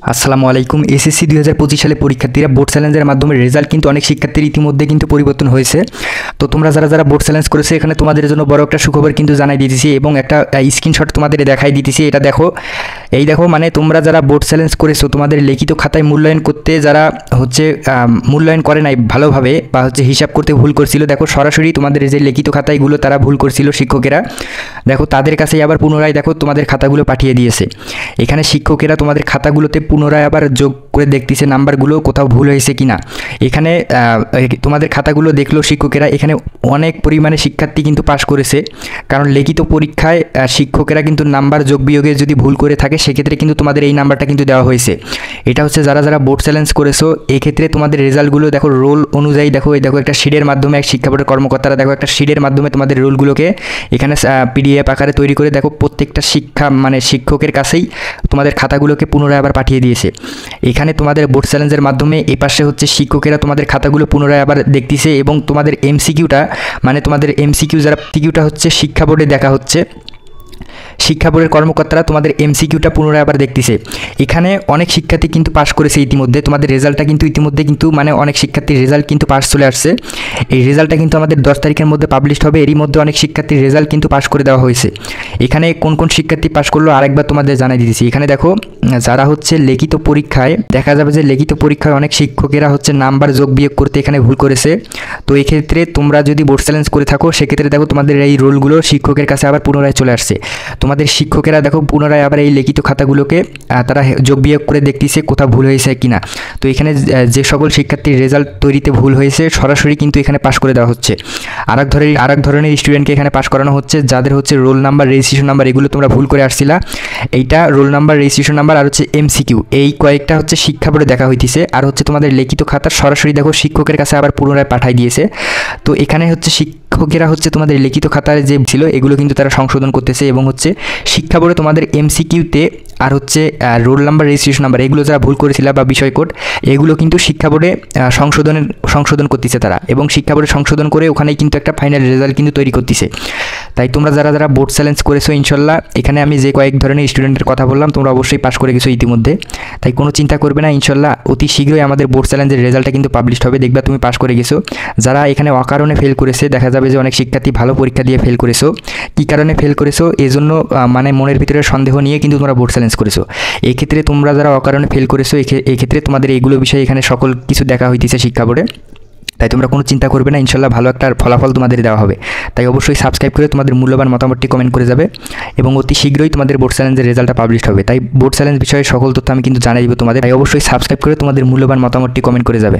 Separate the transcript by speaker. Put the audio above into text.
Speaker 1: আসসালামু আলাইকুম। এসএসসি 2025 সালে পরীক্ষার্থীরা বোর্ড চ্যালেঞ্জের মাধ্যমে রেজাল্ট কিন্তু অনেক শিক্ষার্থীর ইতিমধ্যে কিন্তু পরিবর্তন হয়েছে। তো তোমরা যারা বোর্ড চ্যালেঞ্জ করেছে এখানে তোমাদের জন্য বড় একটা সুখবর কিন্তু জানাই দিতেছি এবং একটা স্ক্রিনশট তোমাদের দেখাই দিতেছি। এটা দেখো, এই দেখো, মানে তোমরা যারা বোর্ড চ্যালেঞ্জ করেছো তোমাদের লিখিত খাতায় মূল্যায়ন করতে যারা মূল্যায়ন করে নাই ভালোভাবে বা হিসাব করতে ভুল করছিল, দেখো সরাসরি তোমাদের যে লিখিত খাতায়গুলো তারা ভুল করছিল শিক্ষকেরা, দেখো তাদের কাছেই আবার পুনরায় দেখো তোমাদের খাতাগুলো পাঠিয়ে দিয়েছে। এখানে শিক্ষকেরা তোমাদের খাতাগুলোতে পুনরায় আবার যোগ করে দেখতেছে নাম্বারগুলো কোথাও ভুল হয়েছে কিনা। এখানে তোমাদের খাতাগুলো দেখলো শিক্ষকেরা, এখানে অনেক পরিমাণে শিক্ষার্থী কিন্তু পাশ করেছে, কারণ লিখিত পরীক্ষায় শিক্ষকেরা কিন্তু নাম্বার যোগ বিয়োগে যদি ভুল করে থাকে সেক্ষেত্রে কিন্তু তোমাদের এই নাম্বারটা কিন্তু দেওয়া হয়েছে। এটা হচ্ছে যারা বোর্ড চ্যালেঞ্জ করেছো এক্ষেত্রে তোমাদের রেজাল্টগুলো দেখো রোল অনুযায়ী দেখো, এই দেখো একটা শিটের মাধ্যমে এক শিক্ষা বোর্ডের কর্মকর্তারা দেখো একটা শিটের মাধ্যমে তোমাদের রোলগুলোকে এখানে পিডিএফ আকারে তৈরি করে দেখো প্রত্যেকটা শিক্ষকের কাছেই তোমাদের খাতাগুলোকে পুনরায় আবার পাঠিয়ে দিয়েছে। এখানে তোমাদের বোর্ড চ্যালেঞ্জের মাধ্যমে এপাশে হচ্ছে শিক্ষকেরা তোমাদের খাতাগুলো পুনরায় আবার দেখতেছে এবং তোমাদের এমসিকিউটা তোমাদের এমসিকিউ যারা এমসিকিউটা হচ্ছে শিক্ষা বোর্ডে দেখা হচ্ছে, শিক্ষা বোর্ডের কর্মকর্তারা তোমাদের এমসিকিউটা পুনরায় আবার দেখতেছে। এখানে অনেক শিক্ষার্থী কিন্তু পাস করেছে ইতিমধ্যে, তোমাদের রেজাল্টটা কিন্তু ইতিমধ্যে কিন্তু অনেক শিক্ষার্থীর রেজাল্ট কিন্তু পাস চলে আসছে। এই রেজাল্টটা কিন্তু আমাদের 10 তারিখের মধ্যে পাবলিশ হবে। এরই মধ্যে অনেক শিক্ষার্থীর রেজাল্ট কিন্তু পাস করে দেওয়া হয়েছে। এখানে কোন কোন শিক্ষার্থী পাস করলো আরেকবার তোমাদের জানাই দিতেছি। এখানে দেখো যারা লিখিত পরীক্ষায় দেখা যাবে যে লিখিত পরীক্ষায় অনেক শিক্ষকেরা নাম্বার যোগ বিয়োগ করতে এখানে ভুল করেছে। তো এক্ষেত্রে তোমরা যদি বোর্ড চ্যালেঞ্জ করে থাকো সেক্ষেত্রে দেখো তোমাদের এই রোলগুলো শিক্ষকের কাছে আবার পুনরায় চলে আসছে। তোমাদের শিক্ষকেরা দেখো পুনরায় আবার এই লিখিত খাতাগুলোকে তারা যোগ বিয়োগ করে দেখতেছে কোথাও ভুল হয়েছে কিনা। তো এখানে যে সকল শিক্ষার্থীর রেজাল্ট তৈরিতে ভুল হয়েছে সরাসরি কিন্তু এখানে পাস করে দেওয়া হচ্ছে। আরেক ধরনের স্টুডেন্টকে এখানে পাস করানো হচ্ছে যাদের রোল নাম্বার রেজিস্ট্রেশন নাম্বার এগুলো তোমরা ভুল করে আসছিলা। এইটা রোল নাম্বার রেজিস্ট্রেশন নাম্বার আর এমসিকিউ এই কয়েকটা শিক্ষা বোর্ডে দেখা হইতেছে, আর তোমাদের লিখিত খাতা সরাসরি দেখো শিক্ষকের কাছে আবার পুনরায় পাঠাই দিয়েছে। তো এখানে শিক্ষকেরা তোমাদের লিখিত খাতার যে ছিল এগুলো কিন্তু তারা সংশোধন করতেছে এবং শিক্ষা বোর্ডে তোমাদের এমসিকিউতে আর রোল নাম্বার রেজিস্ট্রেশন নাম্বার এগুলো যারা ভুল করেছিল বা বিষয় কোড এগুলো কিন্তু শিক্ষা বোর্ডে সংশোধন করতেছে তারা, এবং শিক্ষা বোর্ডে সংশোধন করে ওখানেই কিন্তু একটা ফাইনাল রেজাল্ট কিন্তু তৈরি করতেছে। তাই তোমরা যারা বোর্ড চ্যালেঞ্জ করেছো ইনশাল্লাহ, এখানে আমি যে কয়েক ধরনের স্টুডেন্টের কথা বললাম তোমরা অবশ্যই পাস করে গেছো ইতিমধ্যে। তাই কোনো চিন্তা করবে না, ইনশাল্লাহ অতি শীঘ্রই আমাদের বোর্ড চ্যালেঞ্জের রেজাল্টটা কিন্তু পাবলিশ হবে, দেখবা তুমি পাস করে গেছো। যারা এখানে অকারণে ফেল করেছে দেখা যাবে যে অনেক শিক্ষার্থী ভালো পরীক্ষা দিয়ে ফেল করেছো, কী কারণে ফেল করেছো এজন্য মনের ভিতরে সন্দেহ নিয়ে কিন্তু তোমরা বোর্ড চ্যালেঞ্জ করেছো। এক্ষেত্রে তোমরা যারা অকারণে ফেল করেছো এক্ষেত্রে তোমাদের এইগুলো বিষয়ে এখানে সকল কিছু দেখা হইতেছে শিক্ষা বোর্ডে। তাই তোমরা কোনো চিন্তা করবে না, ইনশাল্লাহ ভালো একটা ফলাফল তোমাদের দেওয়া হবে। তাই অবশ্যই সাবস্ক্রাইব করে তোমাদের মূল্যবান মতামতটি কমেন্ট করে যাবে এবং অতি শীঘ্রই তোমাদের বোর্ড চ্যালেঞ্জের রেজাল্টটা পাবলিশ হবে। তাই বোর্ড চ্যালেঞ্জ বিষয়ে সকল তথ্য আমি কিন্তু জানাই দিব তোমাদের, তাই অবশ্যই সাবস্ক্রাইব করে তোমাদের মূল্যবান মতামতটি কমেন্ট করে যাবে।